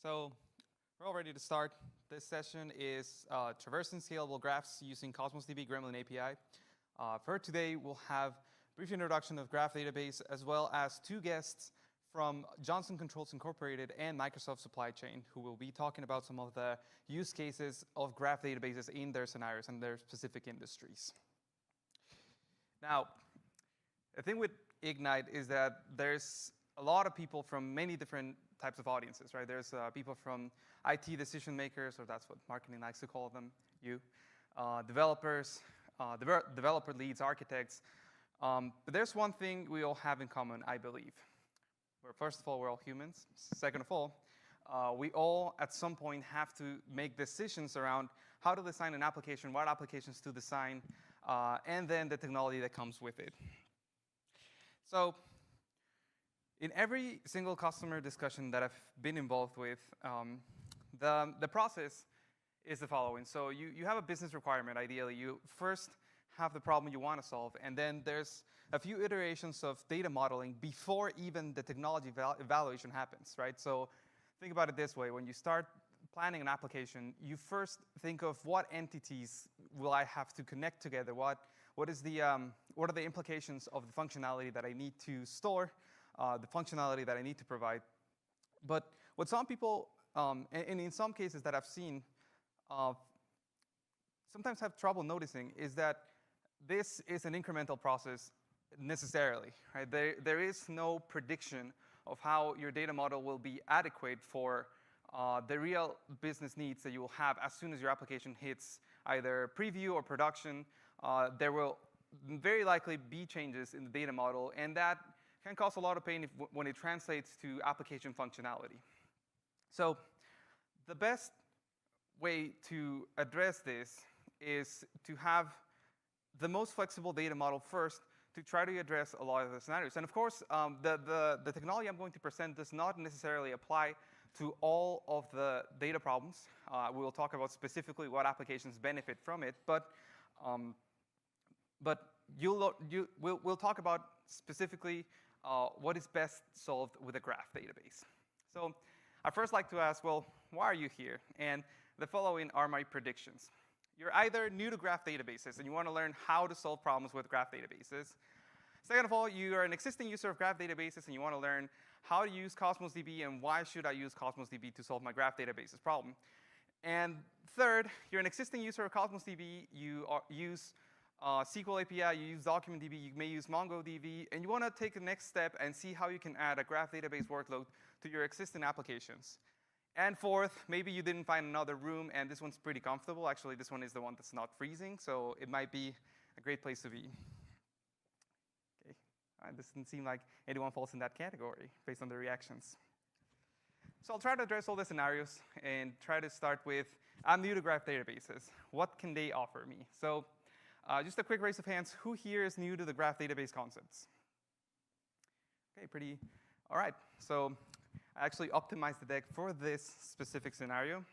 So we're all ready to start. This session is traversing scalable graphs using Cosmos DB Gremlin API. For today, we'll have a brief introduction of Graph Database, as well as two guests from Johnson Controls Incorporated and Microsoft Supply Chain, who will be talking about some of the use cases of graph databases in their scenarios and their specific industries. Now, the thing with Ignite is that there's a lot of people from many different types of audiences, right? There's people from IT decision makers, or that's what marketing likes to call them, developers, developer leads, architects. But there's one thing we all have in common, I believe. First of all, we're all humans. Second of all, we all at some point have to make decisions around how to design an application, what applications to design, and then the technology that comes with it. So in every single customer discussion that I've been involved with, the process is the following. So you have a business requirement, ideally. You first have the problem you want to solve, and then there's a few iterations of data modeling before even the technology evaluation happens, right? So think about it this way. When you start planning an application, you first think of what entities will I have to connect together? What are the implications of the functionality that I need to store, the functionality that I need to provide? But what some people, and in some cases that I've seen, sometimes have trouble noticing is that this is an incremental process necessarily, right? There is no prediction of how your data model will be adequate for the real business needs that you will have as soon as your application hits either preview or production. There will very likely be changes in the data model, and that can cause a lot of pain when it translates to application functionality. So the best way to address this is to have the most flexible data model first to try to address a lot of the scenarios. And of course, the technology I'm going to present does not necessarily apply to all of the data problems. We will talk about specifically what applications benefit from it, but we'll talk about specifically what is best solved with a graph database. So I first like to ask, well, why are you here? And the following are my predictions. You're either new to graph databases and you want to learn how to solve problems with graph databases. Second of all, you are an existing user of graph databases and you want to learn how to use Cosmos DB and why should I use Cosmos DB to solve my graph databases problem. And third, you're an existing user of Cosmos DB, you use SQL API, you use Document DB, you may use MongoDB, and you want to take the next step and see how you can add a graph database workload to your existing applications. And fourth, maybe you didn't find another room, and this one's pretty comfortable. Actually, this one is the one that's not freezing, so it might be a great place to be. Okay, this doesn't seem like anyone falls in that category based on the reactions. So I'll try to address all the scenarios and try to start with, I'm new to graph databases. What can they offer me? So just a quick raise of hands. Who here is new to the graph database concepts? OK, pretty. All right. So I actually optimized the deck for this specific scenario.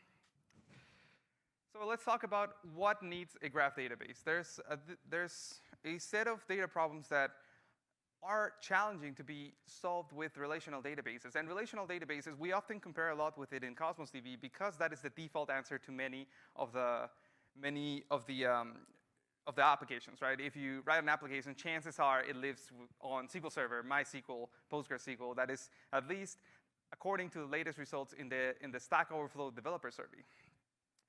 So let's talk about what needs a graph database. There's a set of data problems that are challenging to be solved with relational databases. And relational databases, we often compare a lot with it in Cosmos DB because that is the default answer to many of the applications, right? If you write an application, chances are it lives on SQL Server, MySQL, PostgreSQL. That is at least according to the latest results in the Stack Overflow developer survey.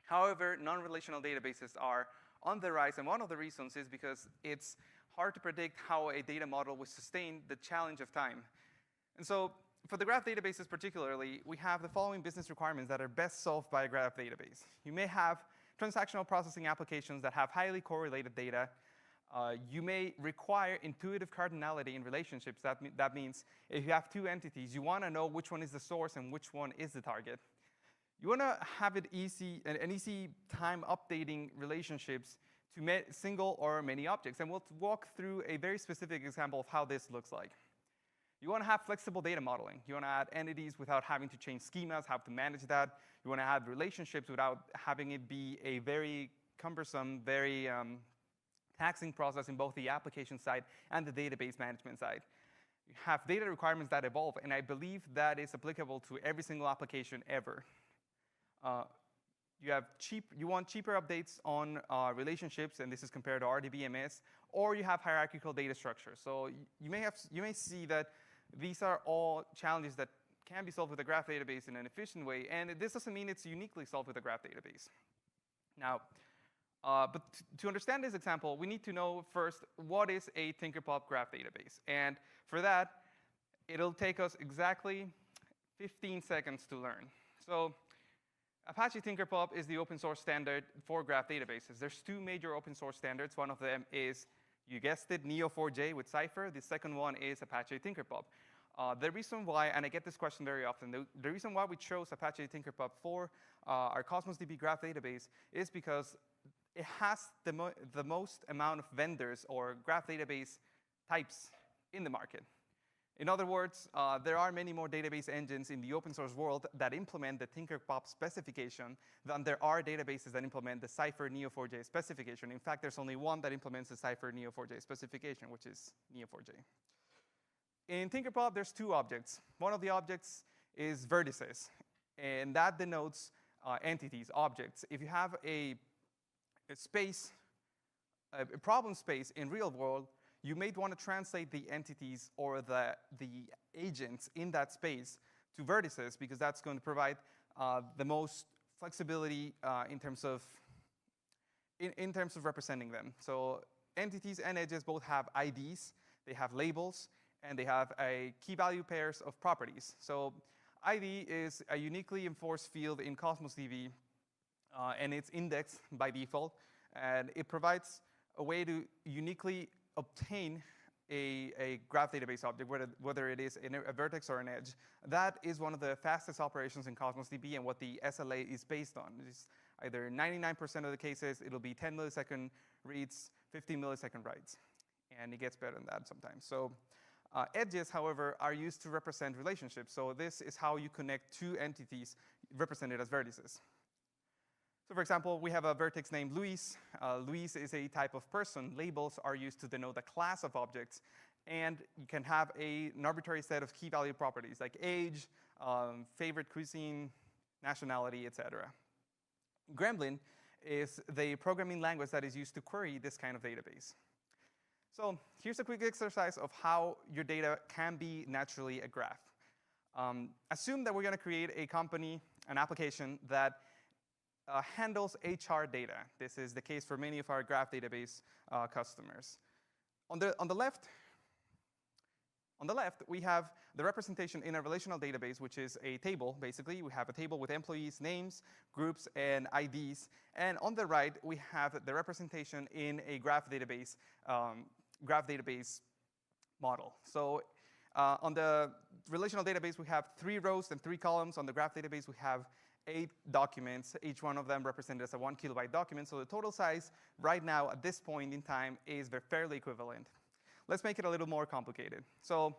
However, non-relational databases are on the rise, and one of the reasons is because it's hard to predict how a data model will sustain the challenge of time. And so for the graph databases particularly, we have the following business requirements that are best solved by a graph database. You may have transactional processing applications that have highly correlated data. You may require intuitive cardinality in relationships. That means if you have two entities, you want to know which one is the source and which one is the target. You want to have it easy, an easy time updating relationships to single or many objects. And we'll walk through a very specific example of how this looks like. You want to have flexible data modeling. You want to add entities without having to change schemas, have to manage that. You want to add relationships without having it be a very cumbersome, very taxing process in both the application side and the database management side. You have data requirements that evolve, and I believe that is applicable to every single application ever. You want cheaper updates on relationships, and this is compared to RDBMS, or you have hierarchical data structures. So you may see that these are all challenges that can be solved with a graph database in an efficient way, and this doesn't mean it's uniquely solved with a graph database. Now, but to understand this example, we need to know first what is a Tinkerpop graph database. And for that, it'll take us exactly 15 seconds to learn. So Apache Tinkerpop is the open source standard for graph databases. There's two major open source standards. One of them is, you guessed it, Neo4j with Cypher. The second one is Apache Tinkerpop. The reason why, and I get this question very often, the reason why we chose Apache Tinkerpop for our Cosmos DB graph database is because it has the most amount of vendors or graph database types in the market. In other words, there are many more database engines in the open source world that implement the Tinkerpop specification than there are databases that implement the Cypher Neo4j specification. In fact, there's only one that implements the Cypher Neo4j specification, which is Neo4j. In Tinkerpop, there's two objects. One of the objects is vertices, and that denotes entities, objects. If you have a problem space in real world, you may want to translate the entities or the agents in that space to vertices, because that's going to provide the most flexibility in terms of representing them. So entities and edges both have IDs, they have labels, and they have a key value pairs of properties. So ID is a uniquely enforced field in Cosmos DB, and it's indexed by default. And it provides a way to uniquely obtain a graph database object, whether it is a vertex or an edge. That is one of the fastest operations in Cosmos DB, and what the SLA is based on. It's either 99% of the cases, it'll be 10 millisecond reads, 50 millisecond writes. And it gets better than that sometimes. So edges, however, are used to represent relationships. So this is how you connect two entities represented as vertices. So for example, we have a vertex named Luis. Luis is a type of person. Labels are used to denote a class of objects. And you can have an arbitrary set of key value properties like age, favorite cuisine, nationality, etc. Gremlin is the programming language that is used to query this kind of database. So here's a quick exercise of how your data can be naturally a graph. Assume that we're going to create a company, an application that handles HR data. This is the case for many of our graph database customers. On the left, we have the representation in a relational database, which is a table, basically. We have a table with employees' names, groups, and IDs. And on the right, we have the representation in a graph database model. So on the relational database, we have 3 rows and 3 columns. On the graph database, we have 8 documents, each one of them represented as a 1 kilobyte document. So the total size right now at this point in time is fairly equivalent. Let's make it a little more complicated. So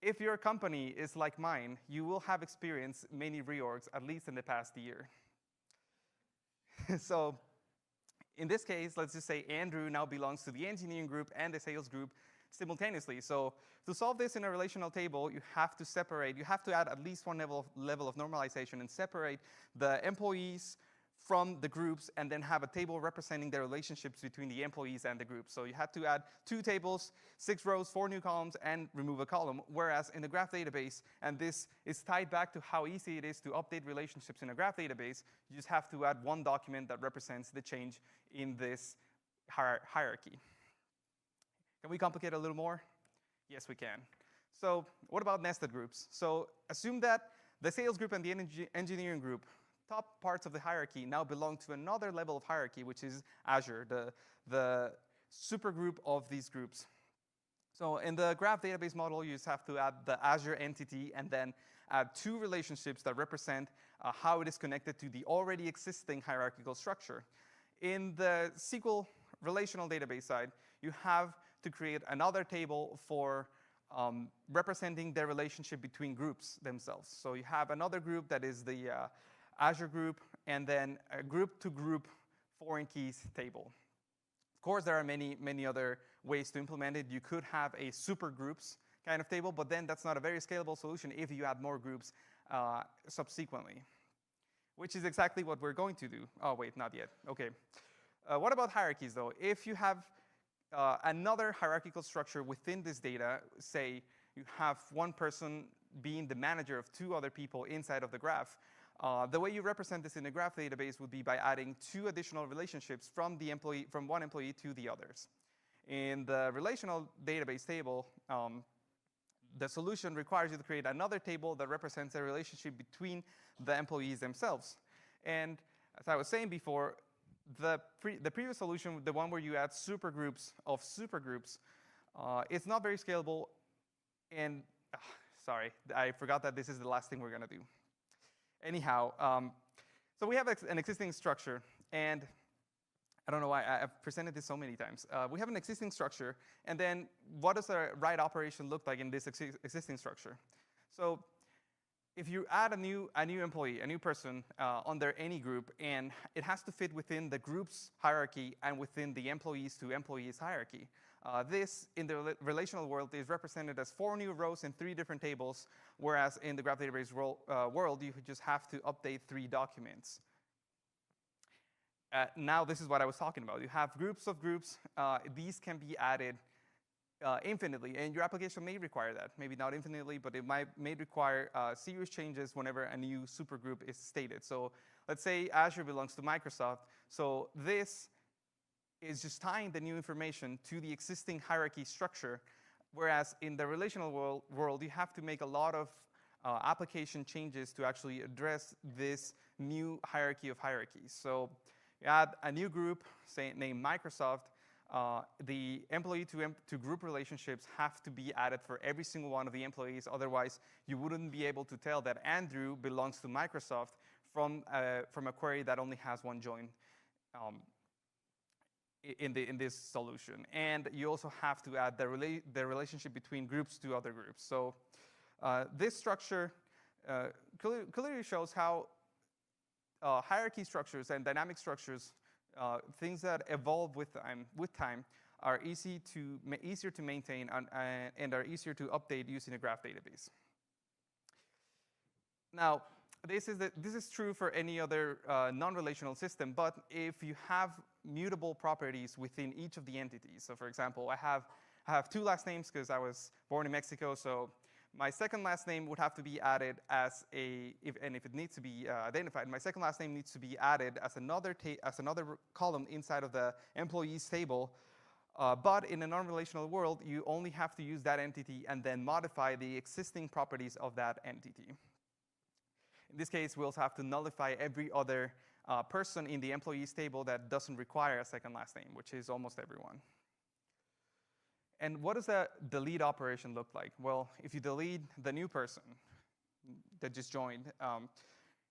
if your company is like mine, you will have experienced many reorgs, at least in the past year. So in this case, let's just say Andrew now belongs to the engineering group and the sales group simultaneously. So to solve this in a relational table, you have to add at least one level of normalization and separate the employees from the groups, and then have a table representing the relationships between the employees and the groups. So you have to add 2 tables, 6 rows, 4 new columns, and remove a column. Whereas in the graph database, and this is tied back to how easy it is to update relationships in a graph database, you just have to add 1 document that represents the change in this hierarchy. Can we complicate it a little more? Yes, we can. So what about nested groups? So assume that the sales group and the engineering group, top parts of the hierarchy, now belong to another level of hierarchy, which is Azure, the supergroup of these groups. So in the graph database model, you just have to add the Azure entity and then add 2 relationships that represent how it is connected to the already existing hierarchical structure. In the SQL relational database side, you have to create another table for representing the relationship between groups themselves. So you have another group that is the Azure group, and then a group-to-group foreign keys table. Of course, there are many other ways to implement it. You could have a supergroups kind of table, but then that's not a very scalable solution if you add more groups subsequently, which is exactly what we're going to do. Oh, wait, not yet. OK. What about hierarchies, though? If you have another hierarchical structure within this data, say you have one person being the manager of two other people inside of the graph, the way you represent this in a graph database would be by adding two additional relationships from one employee to the others. In the relational database table, the solution requires you to create another table that represents a relationship between the employees themselves. And as I was saying before, the previous solution, the one where you add supergroups of supergroups, it's not very scalable. And sorry, I forgot that this is the last thing we're going to do. Anyhow, so we have an existing structure. And I don't know why I've presented this so many times. We have an existing structure. And then what does the write operation look like in this existing structure? So if you add a new employee, a new person under any group, and it has to fit within the group's hierarchy and within the employees to employees hierarchy. This, in the relational world, is represented as 4 new rows in 3 different tables, whereas in the graph database world, you just have to update 3 documents. Now, this is what I was talking about. You have groups of groups. These can be added infinitely, and your application may require that. Maybe not infinitely, but it may require serious changes whenever a new supergroup is stated. So let's say Azure belongs to Microsoft. So this is just tying the new information to the existing hierarchy structure, whereas in the relational world, you have to make a lot of application changes to actually address this new hierarchy of hierarchies. So you add a new group, say named Microsoft. The employee to group relationships have to be added for every single one of the employees. Otherwise, you wouldn't be able to tell that Andrew belongs to Microsoft from a query that only has one join in this solution. And you also have to add the relationship between groups to other groups. So this structure clearly shows how hierarchy structures and dynamic structures, things that evolve with time, are easier to maintain and are easier to update using a graph database. Now, this is true for any other non-relational system, but if you have mutable properties within each of the entities, so for example, I have 2 last names because I was born in Mexico, so my second last name would have to be added as if it needs to be identified, my second last name needs to be added as another column inside of the employees table. But in a non-relational world, you only have to use that entity and then modify the existing properties of that entity. In this case, we also have to nullify every other person in the employees table that doesn't require a second last name, which is almost everyone. And what does the delete operation look like? Well, if you delete the new person that just joined,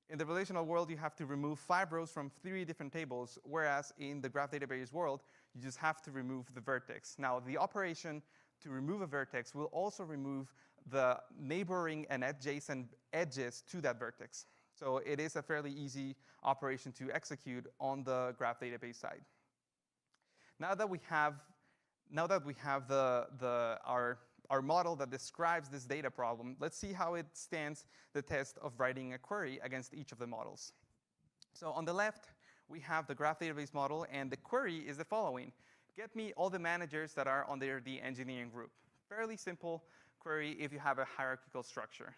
in the relational world, you have to remove 5 rows from 3 different tables, whereas in the graph database world, you just have to remove the vertex. Now, the operation to remove a vertex will also remove the neighboring and adjacent edges to that vertex. So it is a fairly easy operation to execute on the graph database side. Now that we have our model that describes this data problem, let's see how it stands the test of writing a query against each of the models. So on the left, we have the graph database model, and the query is the following. Get me all the managers that are under the engineering group. Fairly simple query if you have a hierarchical structure.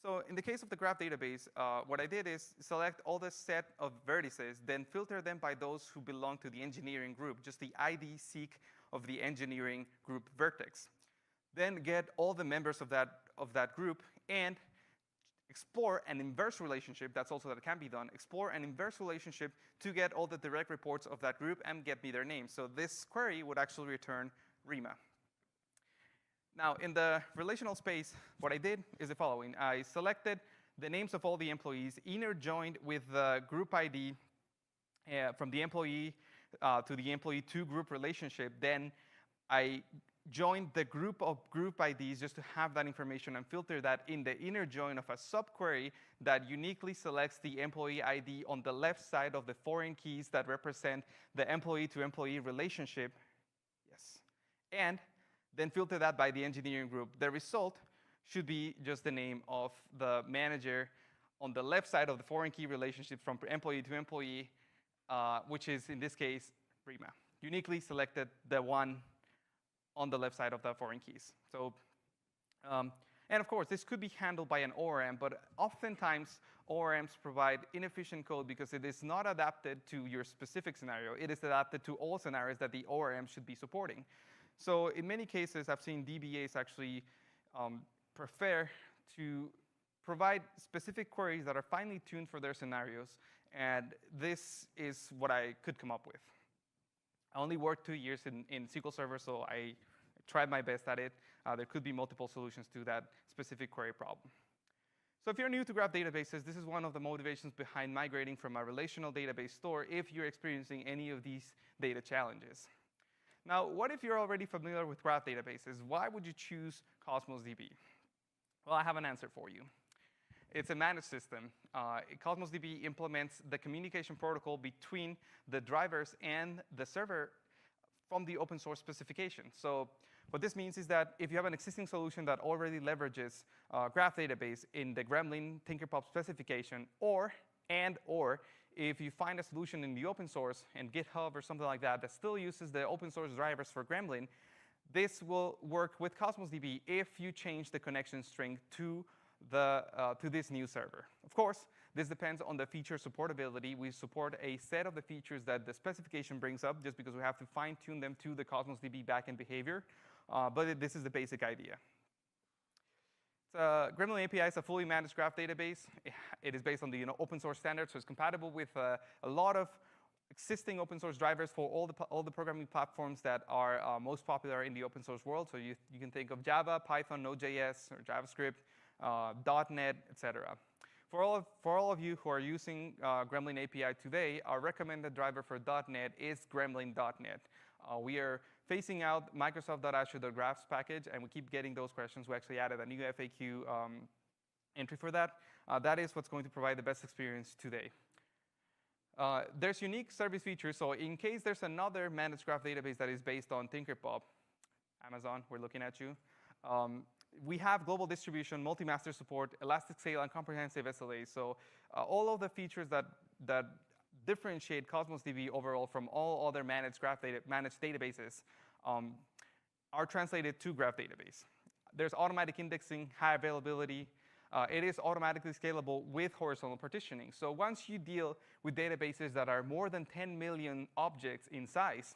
So in the case of the graph database, what I did is select all the set of vertices, then filter them by those who belong to the engineering group, just the ID seek of the engineering group vertex. Then get all the members of that group and explore an inverse relationship. That's also that can be done. Explore an inverse relationship to get all the direct reports of that group and get me their names. So this query would actually return REMA. Now, in the relational space, what I did is the following. I selected the names of all the employees, inner joined with the group ID from the employee to the employee to group relationship. Then I joined the group of group IDs just to have that information and filter that in the inner join of a subquery that uniquely selects the employee ID on the left side of the foreign keys that represent the employee to employee relationship. Yes. And then filter that by the engineering group. The result should be just the name of the manager on the left side of the foreign key relationship from employee to employee, which is, in this case, Rima. Uniquely selected the one on the left side of the foreign keys. So, and of course, this could be handled by an ORM, but oftentimes ORMs provide inefficient code because it is not adapted to your specific scenario. It is adapted to all scenarios that the ORM should be supporting. So in many cases, I've seen DBAs actually prefer to provide specific queries that are finely tuned for their scenarios, and this is what I could come up with. I only worked 2 years in SQL Server, so I tried my best at it. There could be multiple solutions to that specific query problem. So if you're new to graph databases, this is one of the motivations behind migrating from a relational database store if you're experiencing any of these data challenges. Now, what if you're already familiar with graph databases? Why would you choose Cosmos DB? Well, I have an answer for you. It's a managed system. Cosmos DB implements the communication protocol between the drivers and the server from the open source specification. So what this means is that if you have an existing solution that already leverages graph database in the Gremlin Tinkerpop specification, or if you find a solution in the open source in GitHub or something like that that still uses the open source drivers for Gremlin, this will work with Cosmos DB if you change the connection string to this new server. Of course, this depends on the feature supportability. We support a set of the features that the specification brings up just because we have to fine-tune them to the Cosmos DB backend behavior. But this is the basic idea. Gremlin API is a fully managed graph database. It is based on the open source standards, so it's compatible with a lot of existing open source drivers for all the programming platforms that are most popular in the open source world. So you can think of Java, Python, Node.js, or JavaScript, .NET, etc. For all of you who are using Gremlin API today, our recommended driver for .NET is Gremlin.NET. We are phasing out Microsoft.Azure.Graphs package, and we keep getting those questions. We actually added a new FAQ entry for that. That is what's going to provide the best experience today. There's unique service features. So in case there's another managed graph database that is based on Tinkerpop, Amazon, we're looking at you. We have global distribution, multi-master support, elastic scale, and comprehensive SLAs. So all of the features that differentiate Cosmos DB overall from all other managed databases are translated to graph database. There's automatic indexing, high availability. It is automatically scalable with horizontal partitioning. So once you deal with databases that are more than 10 million objects in size,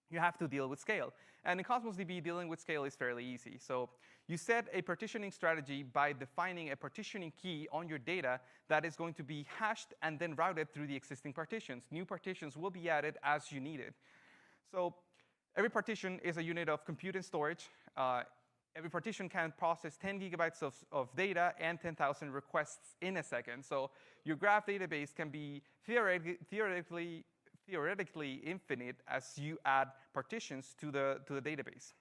you have to deal with scale. And in Cosmos DB, dealing with scale is fairly easy. So you set a partitioning strategy by defining a partitioning key on your data that is going to be hashed and then routed through the existing partitions. New partitions will be added as you need it. So every partition is a unit of compute and storage. Every partition can process 10 gigabytes of data and 10,000 requests in a second. So your graph database can be theoretically infinite as you add partitions to the database.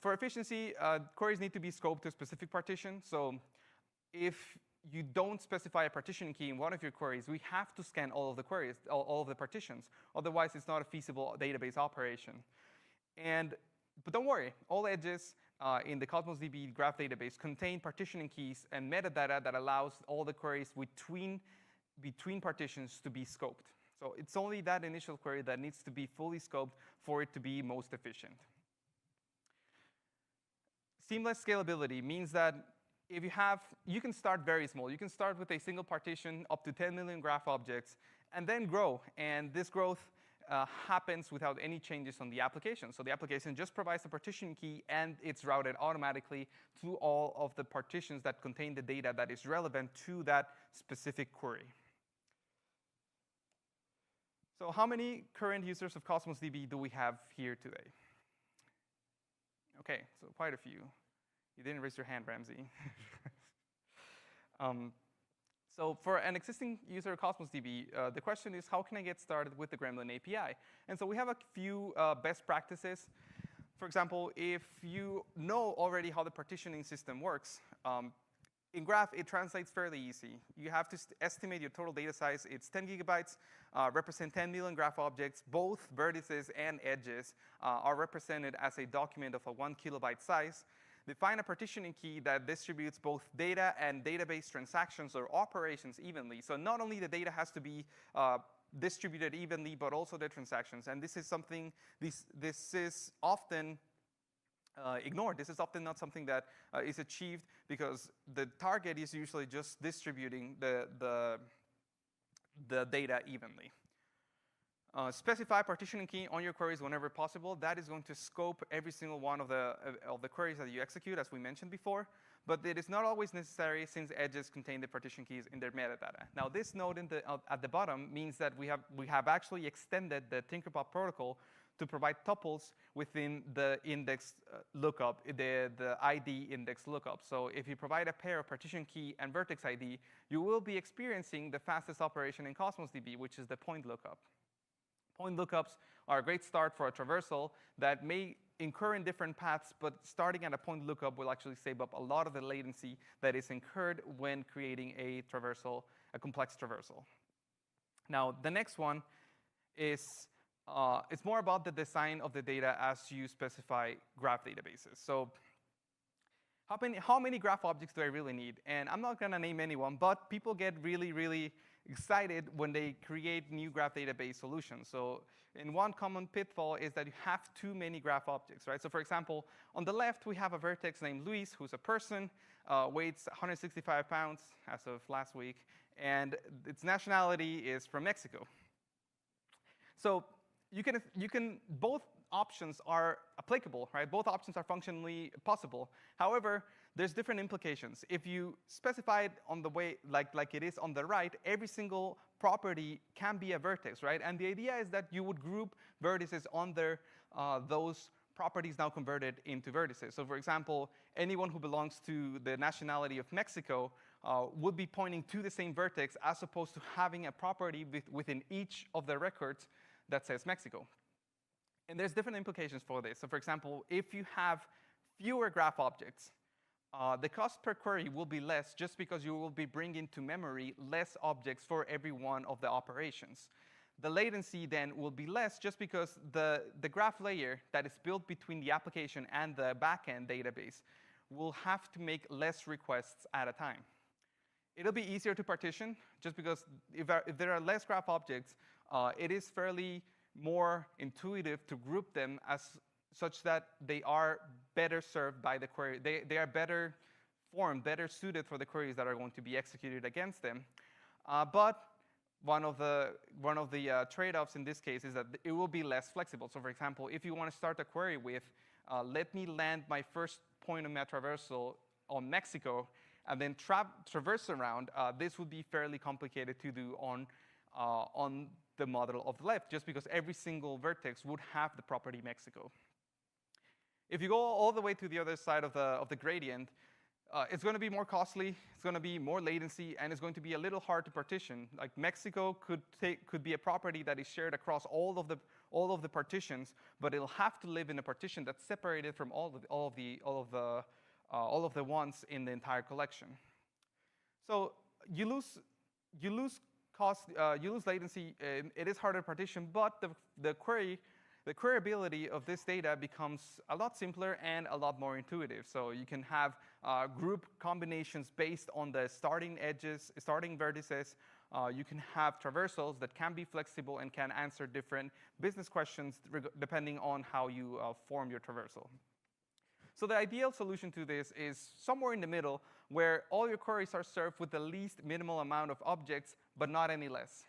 For efficiency, queries need to be scoped to a specific partition. So if you don't specify a partition key in one of your queries, we have to scan all of the queries, all of the partitions. Otherwise, it's not a feasible database operation. But don't worry, all edges in the Cosmos DB graph database contain partitioning keys and metadata that allows all the queries between partitions to be scoped. So it's only that initial query that needs to be fully scoped for it to be most efficient. Seamless scalability means that you can start very small. You can start with a single partition up to 10 million graph objects and then grow. And this growth happens without any changes on the application. So the application just provides a partition key, and it's routed automatically to all of the partitions that contain the data that is relevant to that specific query. So how many current users of Cosmos DB do we have here today? OK, so quite a few. You didn't raise your hand, Ramsey. So for an existing user of Cosmos DB, the question is, how can I get started with the Gremlin API? And so we have a few best practices. For example, if you know already how the partitioning system works, in graph, it translates fairly easy. You have to estimate your total data size. It's 10 gigabytes, represent 10 million graph objects. Both vertices and edges are represented as a document of a 1 kilobyte size. Define a partitioning key that distributes both data and database transactions or operations evenly. So not only the data has to be distributed evenly, but also the transactions. And this is something, this is often ignored. This is often not something that is achieved because the target is usually just distributing the data evenly. Specify partitioning key on your queries whenever possible. That is going to scope every single one of the queries that you execute, as we mentioned before. But it is not always necessary since edges contain the partition keys in their metadata. Now, this note at the bottom means that we have actually extended the Tinkerpop protocol to provide tuples within the index lookup, the ID index lookup. So if you provide a pair of partition key and vertex ID, you will be experiencing the fastest operation in Cosmos DB, which is the point lookup. Point lookups are a great start for a traversal that may incur in different paths, but starting at a point lookup will actually save up a lot of the latency that is incurred when creating a traversal, a complex traversal. Now, the next one is it's more about the design of the data as you specify graph databases. So how many graph objects do I really need? And I'm not going to name anyone, but people get really, really excited when they create new graph database solutions. So in one common pitfall is that you have too many graph objects, right? So for example, on the left, we have a vertex named Luis, who's a person, weighs 165 pounds as of last week, and its nationality is from Mexico. So both options are applicable, right? Both options are functionally possible. However, there's different implications. If you specify it on the way, like it is on the right, every single property can be a vertex, right? And the idea is that you would group vertices under those properties now converted into vertices. So for example, anyone who belongs to the nationality of Mexico would be pointing to the same vertex as opposed to having a property within each of the records that says Mexico. And there's different implications for this. So for example, if you have fewer graph objects, the cost per query will be less just because you will be bringing to memory less objects for every one of the operations. The latency then will be less just because the graph layer that is built between the application and the backend database will have to make less requests at a time. It'll be easier to partition just because if there are less graph objects, it is fairly more intuitive to group them as such that they are better served by the query. They are better formed, better suited for the queries that are going to be executed against them. But one of the trade-offs in this case is that it will be less flexible. So for example, if you want to start a query with, let me land my first point of my traversal on Mexico, and then traverse around, this would be fairly complicated to do on the model of the left, just because every single vertex would have the property Mexico. If you go all the way to the other side of the gradient, it's going to be more costly, it's going to be more latency, and it's going to be a little hard to partition. Like Mexico could be a property that is shared across all of the partitions, but it'll have to live in a partition that's separated from all of the ones in the entire collection. So you lose cost, you lose latency. It is harder to partition, but the queryability of this data becomes a lot simpler and a lot more intuitive. So you can have group combinations based on the starting edges, starting vertices. You can have traversals that can be flexible and can answer different business questions depending on how you form your traversal. So the ideal solution to this is somewhere in the middle, where all your queries are served with the least minimal amount of objects, but not any less.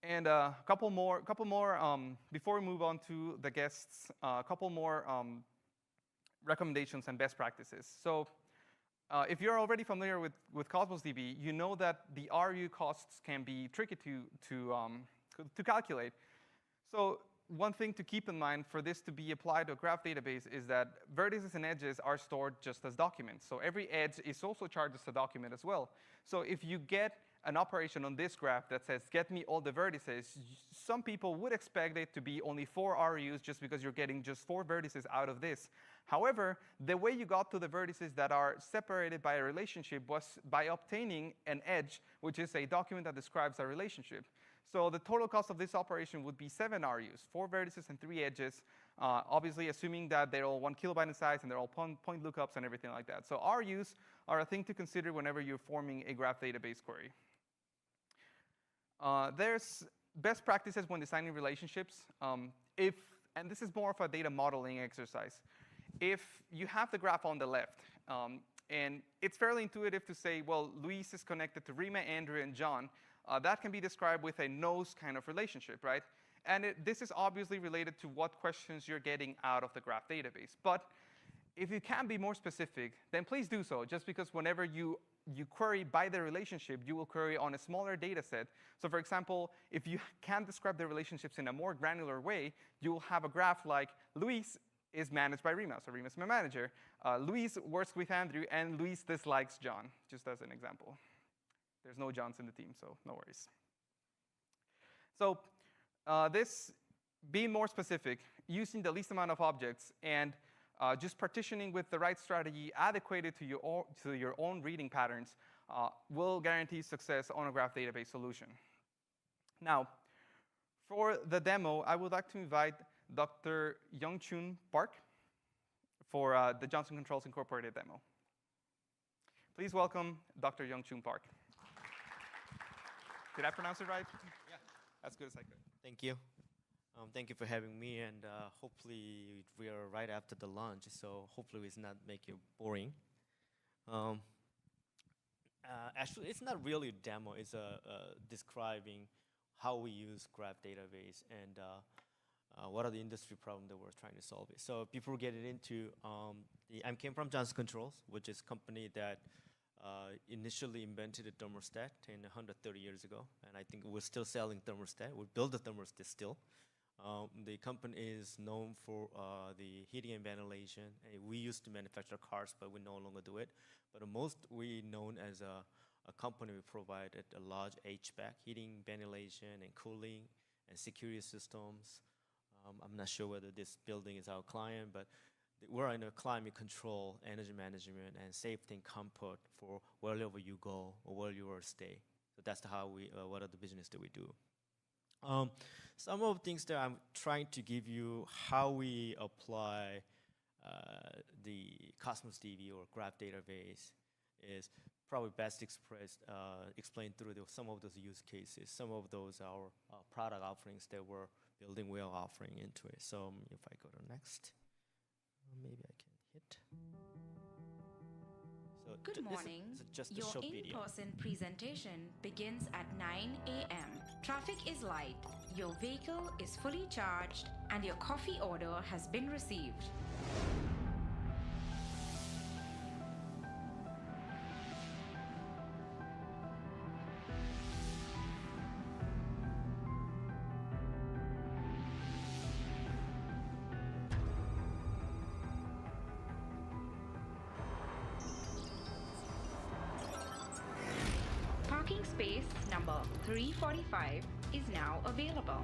And a couple more before we move on to the guests, a couple more recommendations and best practices. So if you're already familiar with Cosmos DB, you know that the RU costs can be tricky to calculate. So one thing to keep in mind for this to be applied to a graph database is that vertices and edges are stored just as documents. So every edge is also charged as a document as well. So if you get an operation on this graph that says, get me all the vertices, some people would expect it to be only 4 RUs just because you're getting just 4 vertices out of this. However, the way you got to the vertices that are separated by a relationship was by obtaining an edge, which is a document that describes a relationship. So the total cost of this operation would be 7 RUs, 4 vertices and 3 edges, obviously assuming that they're all 1 kilobyte in size and they're all point lookups and everything like that. So RUs are a thing to consider whenever you're forming a graph database query. There's best practices when designing relationships. And this is more of a data modeling exercise. If you have the graph on the left, and it's fairly intuitive to say, well, Luis is connected to Rima, Andrew, and John, that can be described with a nose kind of relationship, right? And this is obviously related to what questions you're getting out of the graph database. But if you can be more specific, then please do so, just because whenever you query by the relationship, you will query on a smaller data set. So for example, if you can describe the relationships in a more granular way, you will have a graph like Luis is managed by Rima, so Rima is my manager. Luis works with Andrew, and Luis dislikes John, just as an example. There's no Johns in the team, so no worries. So this, being more specific, using the least amount of objects, and just partitioning with the right strategy adequate to your own reading patterns will guarantee success on a graph database solution. Now, for the demo, I would like to invite Dr. Young-Chun Park for the Johnson Controls Incorporated demo. Please welcome Dr. Young-Chun Park. Did I pronounce it right? Yeah. As good as I could. Thank you. Thank you for having me, and hopefully we are right after the lunch, so hopefully it's not make you boring. Actually, it's not really a demo. It's describing how we use graph database and what are the industry problems that we're trying to solve. So before getting into, I came from Johnson Controls, which is a company that initially invented a thermostat 130 years ago, and I think we're still selling thermostat. We build the thermostat still. The company is known for the heating and ventilation. We used to manufacture cars, but we no longer do it. But the most we known as a company, we provided a large HVAC, heating, ventilation, and cooling, and security systems. I'm not sure whether this building is our client, but we're in a climate control, energy management, and safety and comfort for wherever you go or where you are stay. So that's how we, what are the business that we do. Some of the things that I'm trying to give you how we apply the Cosmos DB or graph database is probably best explained through some of those use cases. Some of those are product offerings that we're building, we are offering into it. So if I go to next, maybe I can hit. So Good morning. Your in-person presentation begins at 9 a.m. Traffic is light, your vehicle is fully charged, and your coffee order has been received. Parking space number 345 is now available.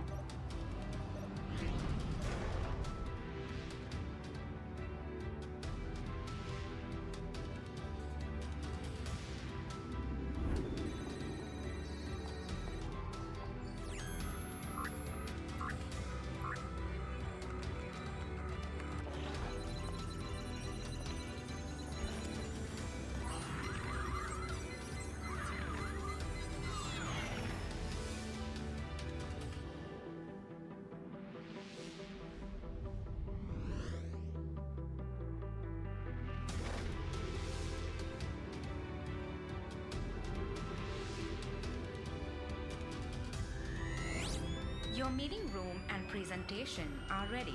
Your meeting room and presentation are ready.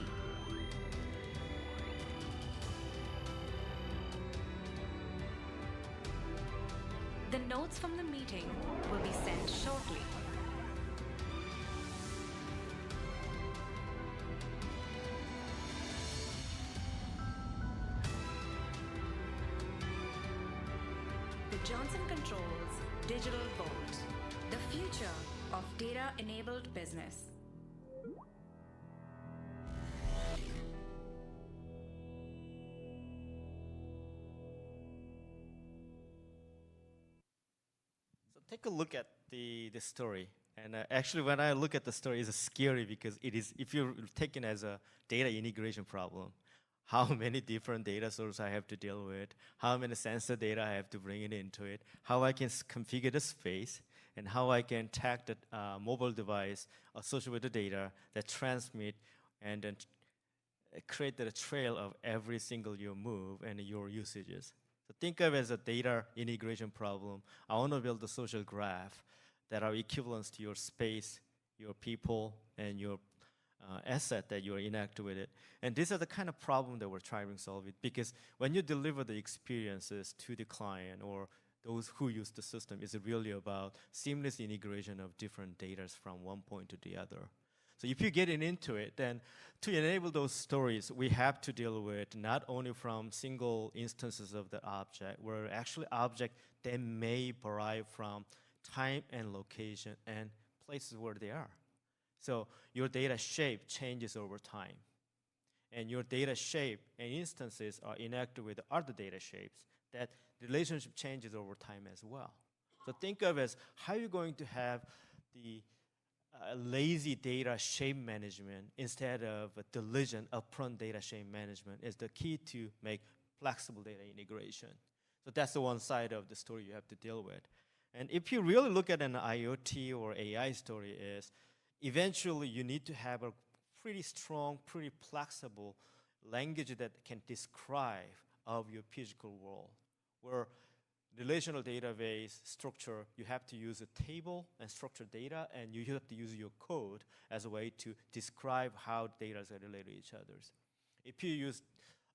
The notes from the meeting will be sent shortly. The Johnson Controls Digital Vault, the future of data-enabled business. take a look at the story. And actually, when I look at the story, it's scary because it is, if you're taken as a data integration problem, how many different data sources I have to deal with, how many sensor data I have to bring it into it, how I can configure the space, and how I can tag the mobile device associated with the data that transmit and then create the trail of every single your move and your usages. So think of it as a data integration problem. I want to build a social graph that are equivalent to your space, your people, and your asset that you interact with it. And these are the kind of problem that we're trying to solve it, because when you deliver the experiences to the client or those who use the system, it's really about seamless integration of different data from one point to the other. So if you get into it, then to enable those stories, we have to deal with not only from single instances of the object, where actually object that may vary from time and location and places where they are. So your data shape changes over time. And your data shape and instances are interacted with other data shapes. That relationship changes over time as well. So think of it as how you're going to have the lazy data shape management instead of a diligent upfront data shape management is the key to make flexible data integration. So that's the one side of the story you have to deal with. And if you really look at an IoT or AI story is, eventually you need to have a pretty strong, pretty flexible language that can describe of your physical world, where relational database structure, you have to use a table and structured data, and you have to use your code as a way to describe how data are related to each other. If you use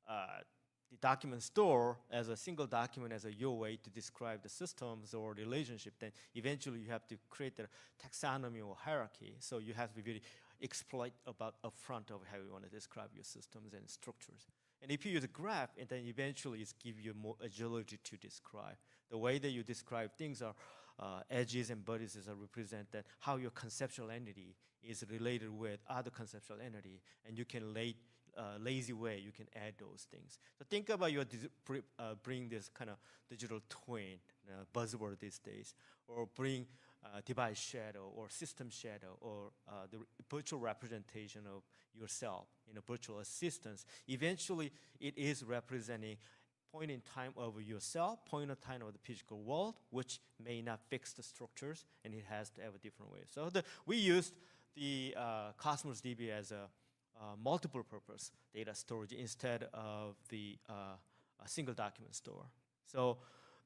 the document store as a single document as your way to describe the systems or relationship, then eventually you have to create a taxonomy or hierarchy. So you have to really exploit about upfront of how you want to describe your systems and structures. And if you use a graph, and then eventually it's give you more agility to describe. The way that you describe things are edges and vertices are represented how your conceptual entity is related with other conceptual entity, and you can lazy way you can add those things. So think about your bring this kind of digital twin buzzword these days, or bring device shadow or system shadow or the virtual representation of yourself in a virtual assistance. Eventually, it is representing point in time of yourself, point in time of the physical world, which may not fix the structures, and it has to have a different way. So we used the Cosmos DB as a multiple purpose data storage instead of the a single document store. So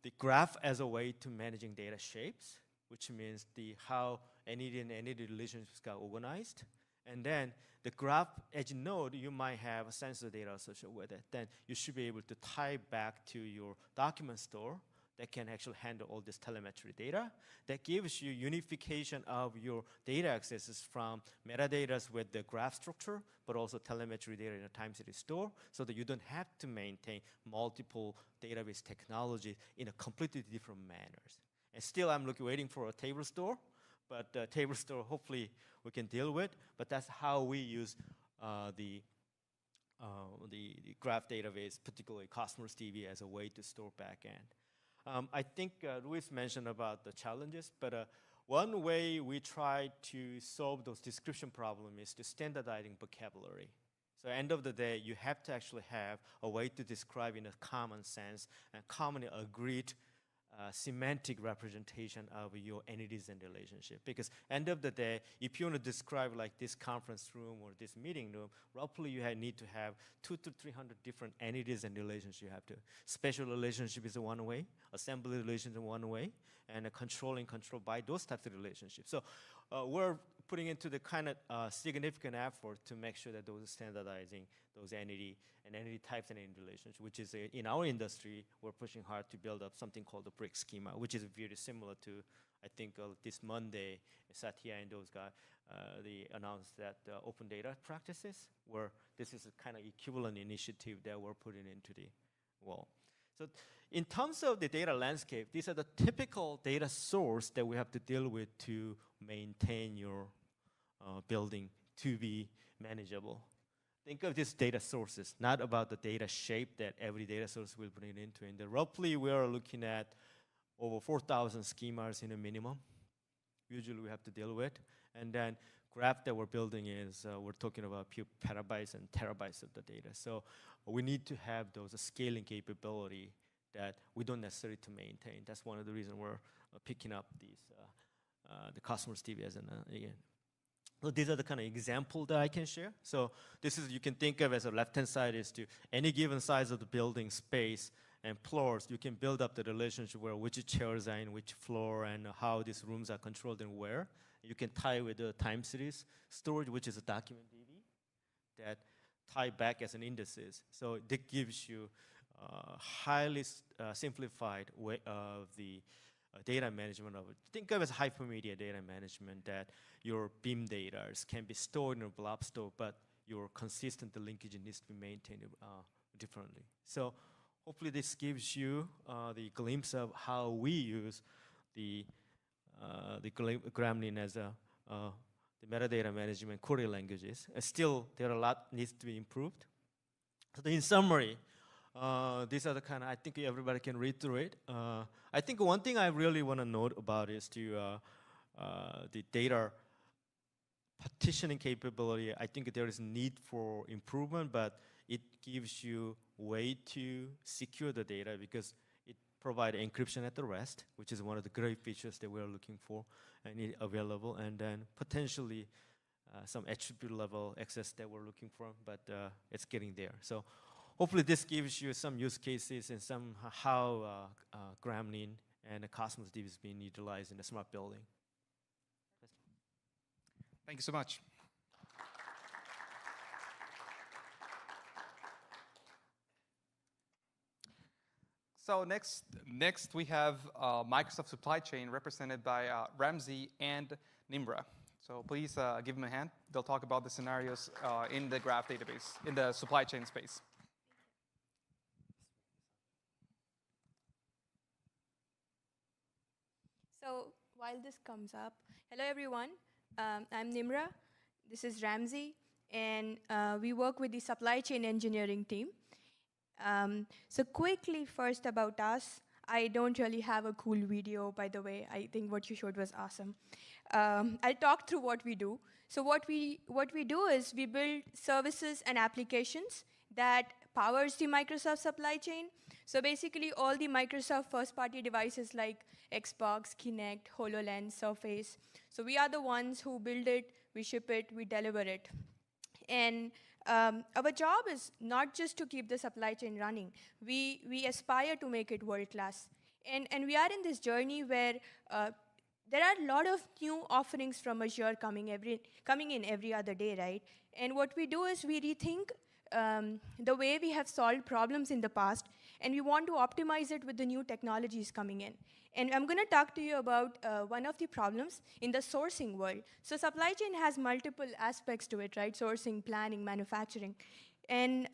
the graph as a way to managing data shapes, which means how entity and entity relationships got organized. And then the graph edge node, you might have sensor data associated with it. Then you should be able to tie back to your document store that can actually handle all this telemetry data. That gives you unification of your data accesses from metadata with the graph structure, but also telemetry data in a time series store, so that you don't have to maintain multiple database technologies in a completely different manners. And still, I'm waiting for a table store, but the table store, hopefully, we can deal with. But that's how we use the graph database, particularly Cosmos DB, as a way to store backend. I think Luis mentioned about the challenges, but one way we try to solve those description problems is to standardizing vocabulary. So end of the day, you have to actually have a way to describe in a common sense and commonly agreed semantic representation of your entities and relationship. Because end of the day, if you want to describe like this conference room or this meeting room, roughly you need to have 200 to 300 different entities and relationships you have to. Spatial relationship is one way, assembly relationship is one way, and control by those types of relationships. So we're putting into the kind of significant effort to make sure that those standardizing those entity types and entity relationships, which is in our industry, we're pushing hard to build up something called the brick schema, which is very similar to, I think this Monday, Satya and those guys, they announced that open data practices, where this is a kind of equivalent initiative that we're putting into the wall. So in terms of the data landscape, these are the typical data source that we have to deal with to maintain your building to be manageable. Think of these data sources, not about the data shape that every data source will bring into. And roughly, we are looking at over 4,000 schemas in a minimum. Usually we have to deal with. And then graph that we're building is, we're talking about few petabytes and terabytes of the data. So we need to have those scaling capability that we don't necessarily to maintain. That's one of the reasons we're picking up these, the Cosmos DB as an, again. So these are the kind of example that I can share. So this is, you can think of as a left-hand side is to any given size of the building space and floors, you can build up the relationship where which chairs are in which floor and how these rooms are controlled and where. You can tie with the time series storage, which is a document DB that tie back as an indices. So that gives you highly simplified way of the data management of it. Think of it as hypermedia data management, that your BIM data can be stored in a blob store, but your consistent linkage needs to be maintained differently. So hopefully this gives you the glimpse of how we use the Gremlin as a the metadata management query languages. Still, there are a lot needs to be improved. So in summary, these are the kind of, I think everybody can read through it. I think one thing I really want to note about is the data partitioning capability. I think there is need for improvement, but it gives you way to secure the data because it provides encryption at the rest, which is one of the great features that we're looking for and it available, and then potentially some attribute level access that we're looking for, but it's getting there. So hopefully this gives you some use cases and some how Gremlin and Cosmos DB is being utilized in the smart building. Thank you so much. So next we have Microsoft Supply Chain represented by Ramsey and Nimra. So please give them a hand. They'll talk about the scenarios in the graph database, in the supply chain space. So while this comes up, hello everyone. I'm Nimra. This is Ramsey, and we work with the supply chain engineering team. So quickly first about us, I don't really have a cool video, by the way. I think what you showed was awesome. I'll talk through what we do. So what we do is we build services and applications that powers the Microsoft supply chain. So basically all the Microsoft first-party devices like Xbox, Kinect, HoloLens, Surface. So we are the ones who build it, we ship it, we deliver it. And our job is not just to keep the supply chain running. We aspire to make it world-class. And we are in this journey where there are a lot of new offerings from Azure coming in every other day, right? And what we do is we rethink the way we have solved problems in the past, and we want to optimize it with the new technologies coming in. And I'm going to talk to you about one of the problems in the sourcing world. So supply chain has multiple aspects to it, right? Sourcing, planning, manufacturing. And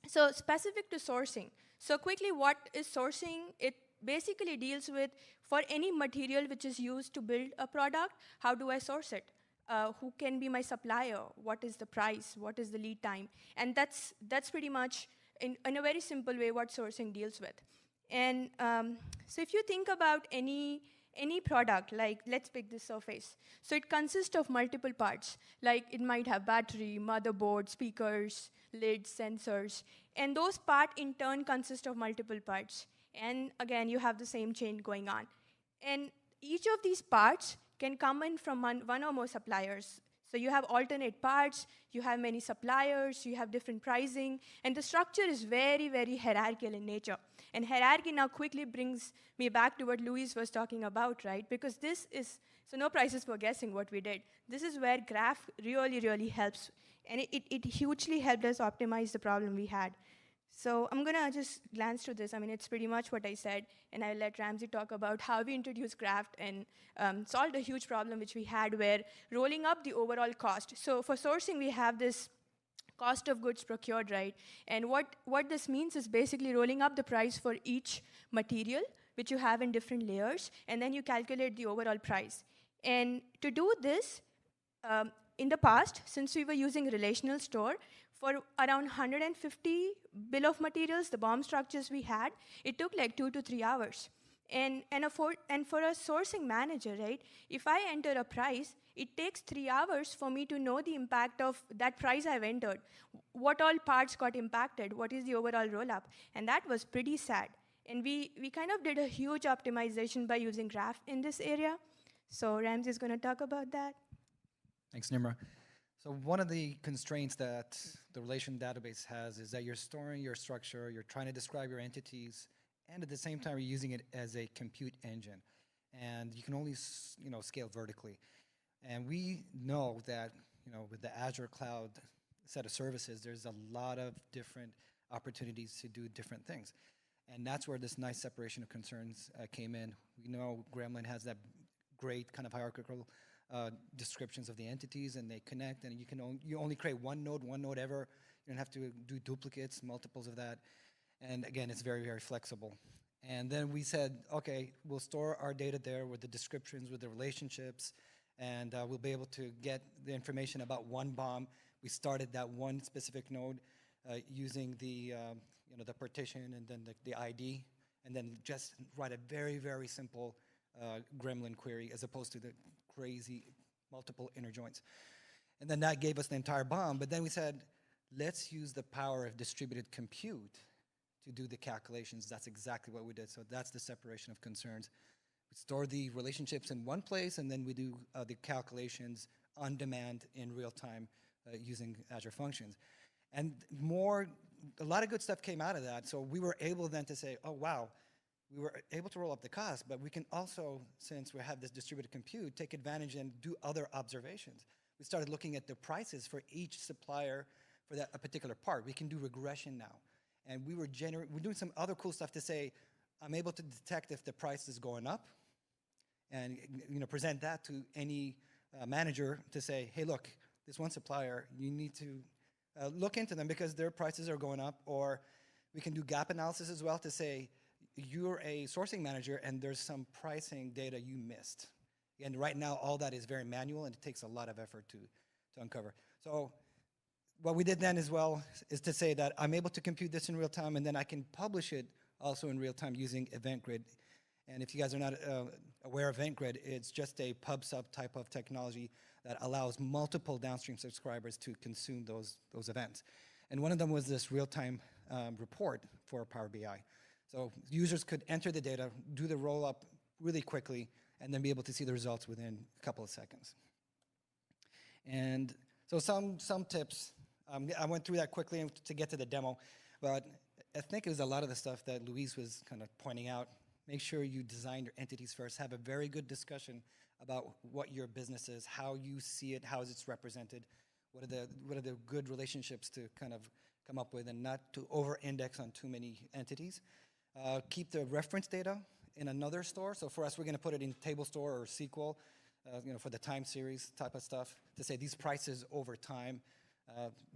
so specific to sourcing. So quickly, what is sourcing? It basically deals with, for any material which is used to build a product, how do I source it? Who can be my supplier? What is the price? What is the lead time? And that's pretty much, in a very simple way, what sourcing deals with. And so if you think about any product, like let's pick this Surface. So it consists of multiple parts. Like it might have battery, motherboard, speakers, lids, sensors. And those parts in turn consist of multiple parts. And again, you have the same chain going on. And each of these parts can come in from one or more suppliers. So you have alternate parts, you have many suppliers, you have different pricing, and the structure is very, very hierarchical in nature. And hierarchy now quickly brings me back to what Luis was talking about, right? Because this is, so no prizes for guessing what we did. This is where graph really, really helps. And it hugely helped us optimize the problem we had. So I'm going to just glance through this. I mean, it's pretty much what I said, and I'll let Ramsey talk about how we introduced graph and solved a huge problem which we had where rolling up the overall cost. So for sourcing, we have this cost of goods procured, right? And what this means is basically rolling up the price for each material, which you have in different layers, and then you calculate the overall price. And to do this, in the past, since we were using relational store, for around 150 bill of materials, the BOM structures we had, it took like 2 to 3 hours. And for a sourcing manager, right, if I enter a price, it takes 3 hours for me to know the impact of that price I've entered. What all parts got impacted? What is the overall roll-up? And that was pretty sad. And we kind of did a huge optimization by using Graph in this area. So Ramsey is going to talk about that. Thanks, Nimra. So one of the constraints that the relation database has is that you're storing your structure, you're trying to describe your entities, and at the same time, you're using it as a compute engine. And you can only scale vertically. And we know that with the Azure Cloud set of services, there's a lot of different opportunities to do different things. And that's where this nice separation of concerns came in. We know Gremlin has that great kind of hierarchical descriptions of the entities, and they connect, and you only create one node ever. You don't have to do duplicates, multiples of that. And again, it's very, very flexible. And then we said, okay, we'll store our data there with the descriptions, with the relationships, and we'll be able to get the information about one BOM. We started that one specific node using the partition and then the ID, and then just write a very, very simple Gremlin query as opposed to the crazy multiple inner joins. And then that gave us the entire BOM, but then we said, let's use the power of distributed compute to do the calculations. That's exactly what we did. So that's the separation of concerns. We store the relationships in one place, and then we do the calculations on demand in real time using Azure Functions. And a lot of good stuff came out of that. So we were able then to say, oh, wow, we were able to roll up the cost, but we can also, since we have this distributed compute, take advantage and do other observations. We started looking at the prices for each supplier for a particular part. We can do regression now. And we're doing some other cool stuff to say, I'm able to detect if the price is going up and present that to any manager to say, hey, look, this one supplier, you need to look into them because their prices are going up. Or we can do gap analysis as well to say, you're a sourcing manager and there's some pricing data you missed. And right now, all that is very manual and it takes a lot of effort to uncover. So what we did then as well is to say that I'm able to compute this in real time, and then I can publish it also in real time using Event Grid. And if you guys are not aware of Event Grid, it's just a pub-sub type of technology that allows multiple downstream subscribers to consume those events. And one of them was this real-time report for Power BI. So users could enter the data, do the roll-up really quickly, and then be able to see the results within a couple of seconds. And so some tips. I went through that quickly to get to the demo, but I think it was a lot of the stuff that Luis was kind of pointing out. Make sure you design your entities first. Have a very good discussion about what your business is, how you see it, how it's represented, what are the good relationships to kind of come up with, and not to over-index on too many entities. Keep the reference data in another store. So for us, we're going to put it in table store or SQL, for the time series type of stuff, to say these prices over time.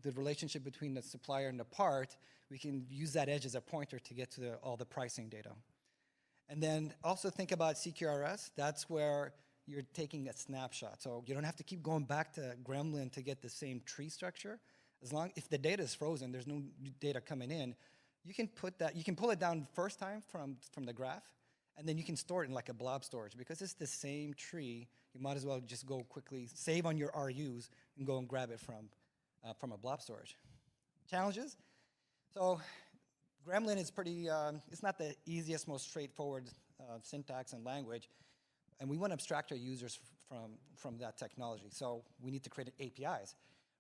The relationship between the supplier and the part, we can use that edge as a pointer to get to all the pricing data. And then also think about CQRS. That's where you're taking a snapshot. So you don't have to keep going back to Gremlin to get the same tree structure. If the data is frozen, there's no data coming in, you can pull it down first time from the graph, and then you can store it in like a blob storage. Because it's the same tree, you might as well just go quickly, save on your RUs, and go and grab it from a blob storage. Challenges? So Gremlin is it's not the easiest, most straightforward syntax and language, and we want to abstract our users from that technology. So we need to create APIs.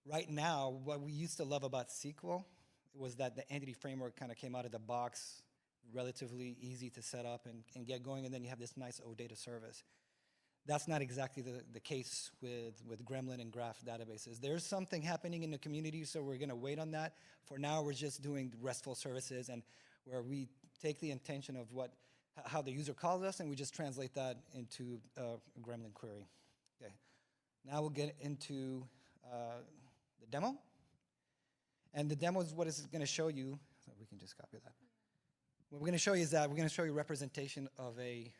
Right now, what we used to love about SQL was that the entity framework kind of came out of the box, relatively easy to set up and get going, and then you have this nice OData service. That's not exactly the case with Gremlin and graph databases. There's something happening in the community, so we're going to wait on that. For now, we're just doing RESTful services, and where we take the intention of how the user calls us, and we just translate that into a Gremlin query. Okay. Now we'll get into the demo. And the demo is what it's going to show you. So we can just copy that. What we're going to show you is that we're going to show you representation of a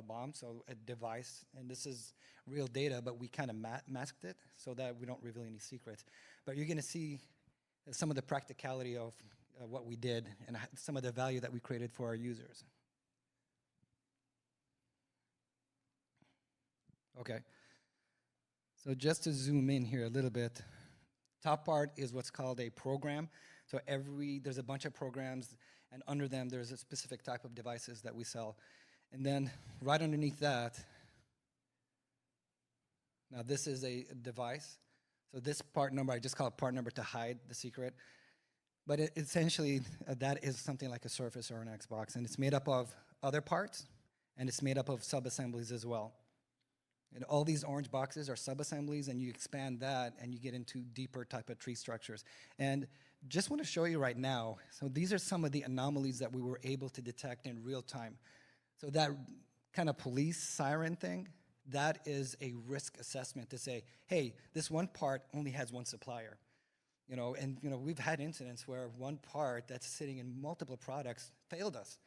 BOM, so a device. And this is real data, but we kind of masked it so that we don't reveal any secrets. But you're going to see some of the practicality of what we did and some of the value that we created for our users. Okay. So just to zoom in here a little bit, top part is what's called a program. So there's a bunch of programs, and under them there's a specific type of devices that we sell. And then right underneath that, now this is a device. So this part number, I just call it part number to hide the secret. But essentially, that is something like a Surface or an Xbox, and it's made up of other parts, and it's made up of sub-assemblies as well. And all these orange boxes are sub-assemblies, and you expand that, and you get into deeper type of tree structures. And just want to show you right now, so these are some of the anomalies that we were able to detect in real time. So that kind of police siren thing, that is a risk assessment to say, hey, this one part only has one supplier. And we've had incidents where one part that's sitting in multiple products failed us.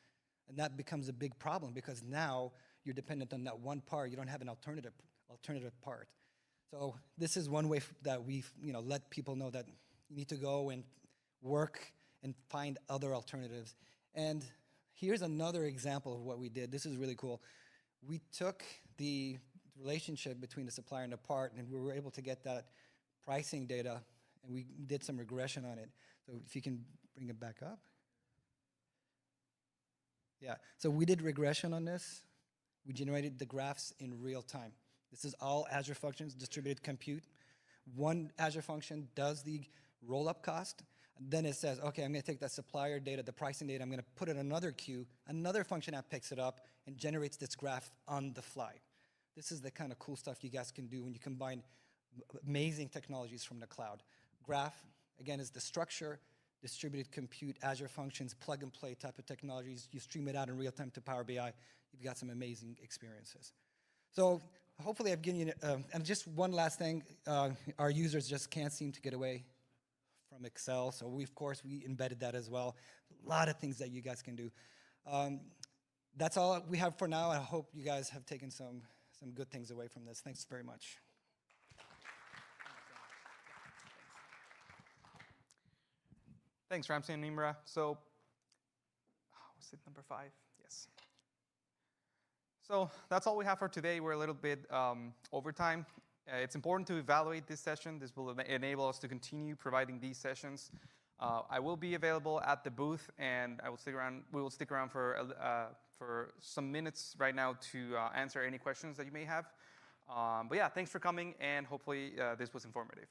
And that becomes a big problem because now you're dependent on that one part. You don't have an alternative part. So this is one way that we've let people know that you need to go and work and find other alternatives. And here's another example of what we did. This is really cool. We took the relationship between the supplier and the part, and we were able to get that pricing data, and we did some regression on it. So if you can bring it back up. Yeah, so we did regression on this. We generated the graphs in real time. This is all Azure functions, distributed compute. One Azure function does the roll-up cost. Then it says, okay, I'm going to take that supplier data, the pricing data, I'm going to put it in another queue. Another function app picks it up and generates this graph on the fly. This is the kind of cool stuff you guys can do when you combine amazing technologies from the cloud. Graph, again, is the structure, distributed compute, Azure functions, plug and play type of technologies. You stream it out in real time to Power BI. You've got some amazing experiences. So hopefully I've given you, and just one last thing, our users just can't seem to get away from Excel. So of course, we embedded that as well. A lot of things that you guys can do. That's all we have for now. I hope you guys have taken some good things away from this. Thanks very much. Thanks, Ramsey and Nimra. So, was it number 5? Yes. So that's all we have for today. We're a little bit over time. It's important to evaluate this session. This will enable us to continue providing these sessions. I will be available at the booth, and I will stick around. We will stick around for some minutes right now to answer any questions that you may have. But yeah, thanks for coming, and hopefully this was informative.